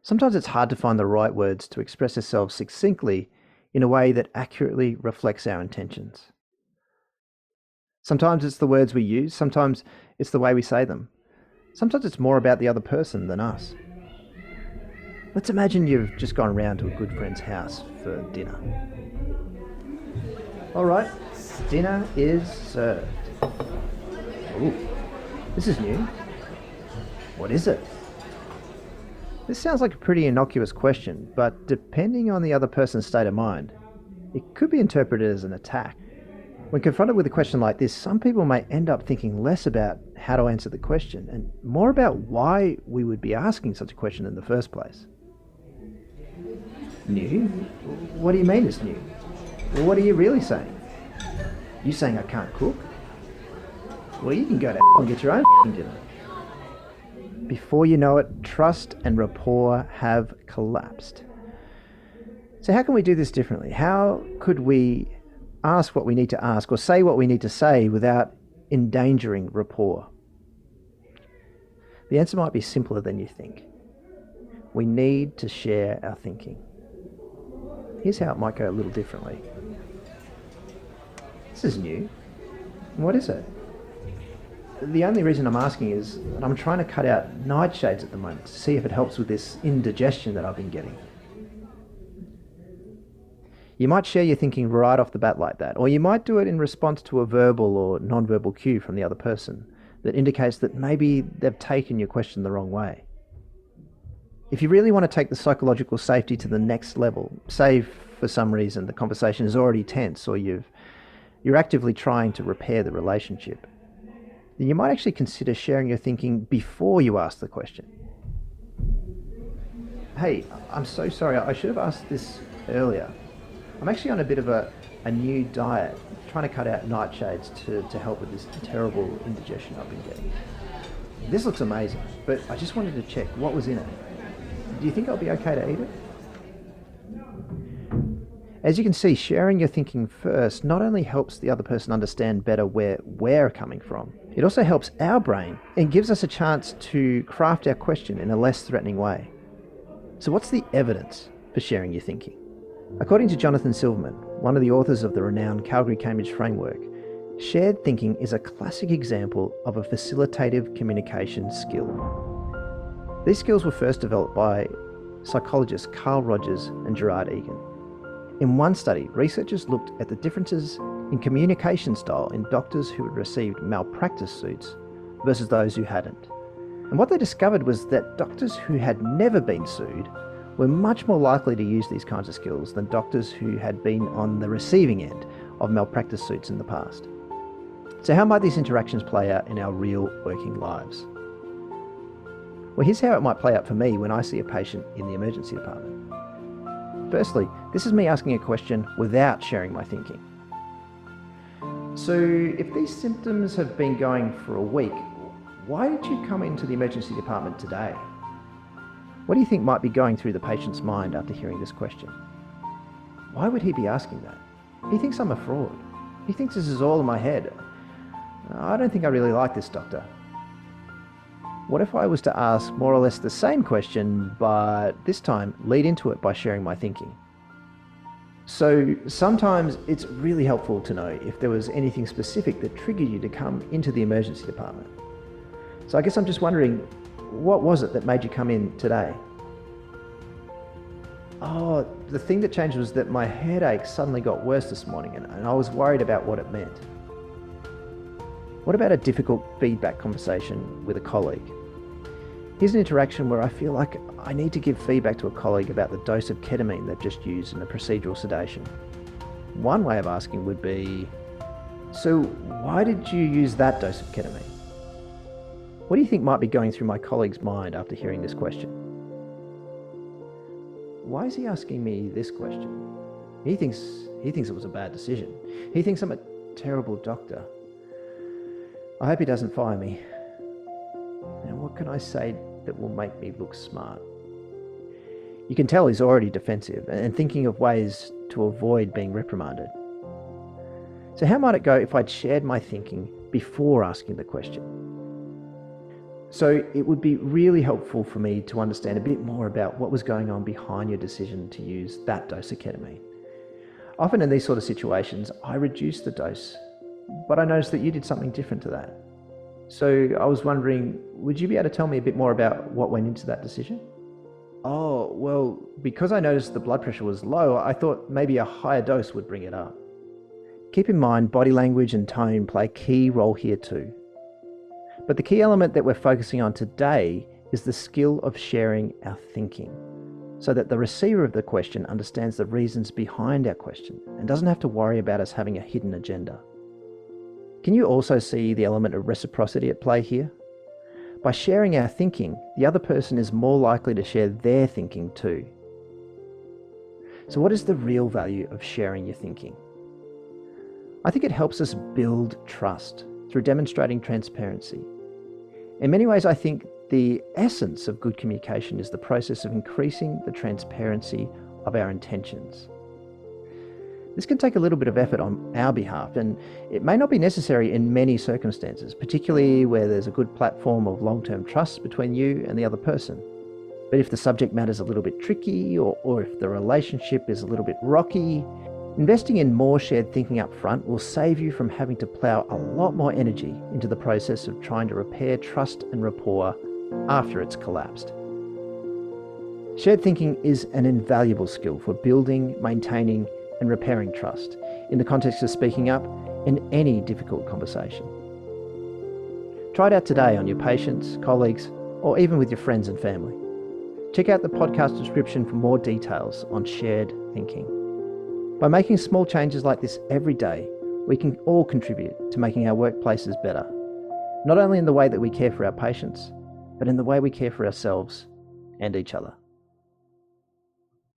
Sometimes it's hard to find the right words to express ourselves succinctly in a way that accurately reflects our intentions. Sometimes it's the words we use, sometimes it's the way we say them. Sometimes it's more about the other person than us. Let's imagine you've just gone round to a good friend's house for dinner. All right, dinner is served. Ooh, this is new. What is it? This sounds like a pretty innocuous question, but depending on the other person's state of mind, it could be interpreted as an attack. When confronted with a question like this, some people may end up thinking less about how to answer the question and more about why we would be asking such a question in the first place. New? What do you mean it's new? Well, what are you really saying? You saying I can't cook? Well, you can go to and get your own dinner. Before you know it, trust and rapport have collapsed. So how can we do this differently? How could we ask what we need to ask or say what we need to say without endangering rapport? The answer might be simpler than you think. We need to share our thinking. Here's how it might go a little differently. This is new. What is it? The only reason I'm asking is that I'm trying to cut out nightshades at the moment to see if it helps with this indigestion that I've been getting. You might share your thinking right off the bat like that, or you might do it in response to a verbal or non-verbal cue from the other person that indicates that maybe they've taken your question the wrong way. If you really want to take the psychological safety to the next level, say for some reason the conversation is already tense or you're actively trying to repair the relationship, then you might actually consider sharing your thinking before you ask the question. Hey, I'm so sorry, I should have asked this earlier. I'm actually on a bit of a new diet, trying to cut out nightshades to help with this terrible indigestion I've been getting. This looks amazing, but I just wanted to check what was in it. Do you think I'll be okay to eat it? As you can see, sharing your thinking first not only helps the other person understand better where we're coming from, it also helps our brain and gives us a chance to craft our question in a less threatening way. So what's the evidence for sharing your thinking? According to Jonathan Silverman, one of the authors of the renowned Calgary-Cambridge framework, shared thinking is a classic example of a facilitative communication skill. These skills were first developed by psychologists Carl Rogers and Gerard Egan. In one study, researchers looked at the differences in communication style in doctors who had received malpractice suits versus those who hadn't. And what they discovered was that doctors who had never been sued were much more likely to use these kinds of skills than doctors who had been on the receiving end of malpractice suits in the past. So how might these interactions play out in our real working lives? Well, here's how it might play out for me when I see a patient in the emergency department. Firstly, this is me asking a question without sharing my thinking. So if these symptoms have been going for a week, why did you come into the emergency department today? What do you think might be going through the patient's mind after hearing this question? Why would he be asking that? He thinks I'm a fraud. He thinks this is all in my head. I don't think I really like this doctor. What if I was to ask more or less the same question, but this time lead into it by sharing my thinking? So sometimes it's really helpful to know if there was anything specific that triggered you to come into the emergency department. So I guess I'm just wondering, what was it that made you come in today? Oh, the thing that changed was that my headache suddenly got worse this morning and I was worried about what it meant. What about a difficult feedback conversation with a colleague? Here's an interaction where I feel like I need to give feedback to a colleague about the dose of ketamine they've just used in a procedural sedation. One way of asking would be, so why did you use that dose of ketamine? What do you think might be going through my colleague's mind after hearing this question? Why is he asking me this question? He thinks it was a bad decision. He thinks I'm a terrible doctor. I hope he doesn't fire me. And what can I say that will make me look smart? You can tell he's already defensive and thinking of ways to avoid being reprimanded. So how might it go if I'd shared my thinking before asking the question? So it would be really helpful for me to understand a bit more about what was going on behind your decision to use that dose of ketamine. Often in these sort of situations, I reduced the dose, but I noticed that you did something different to that. So I was wondering, would you be able to tell me a bit more about what went into that decision? Oh, well, because I noticed the blood pressure was low, I thought maybe a higher dose would bring it up. Keep in mind, body language and tone play a key role here too. But the key element that we're focusing on today is the skill of sharing our thinking, so that the receiver of the question understands the reasons behind our question and doesn't have to worry about us having a hidden agenda. Can you also see the element of reciprocity at play here? By sharing our thinking, the other person is more likely to share their thinking too. So what is the real value of sharing your thinking? I think it helps us build trust through demonstrating transparency. In many ways, I think the essence of good communication is the process of increasing the transparency of our intentions. This can take a little bit of effort on our behalf, and it may not be necessary in many circumstances, particularly where there's a good platform of long-term trust between you and the other person. But if the subject matter is a little bit tricky, or if the relationship is a little bit rocky, investing in more shared thinking up front will save you from having to plough a lot more energy into the process of trying to repair trust and rapport after it's collapsed. Shared thinking is an invaluable skill for building, maintaining, and repairing trust in the context of speaking up in any difficult conversation. Try it out today on your patients, colleagues, or even with your friends and family. Check out the podcast description for more details on shared thinking. By making small changes like this every day, we can all contribute to making our workplaces better, not only in the way that we care for our patients, but in the way we care for ourselves and each other.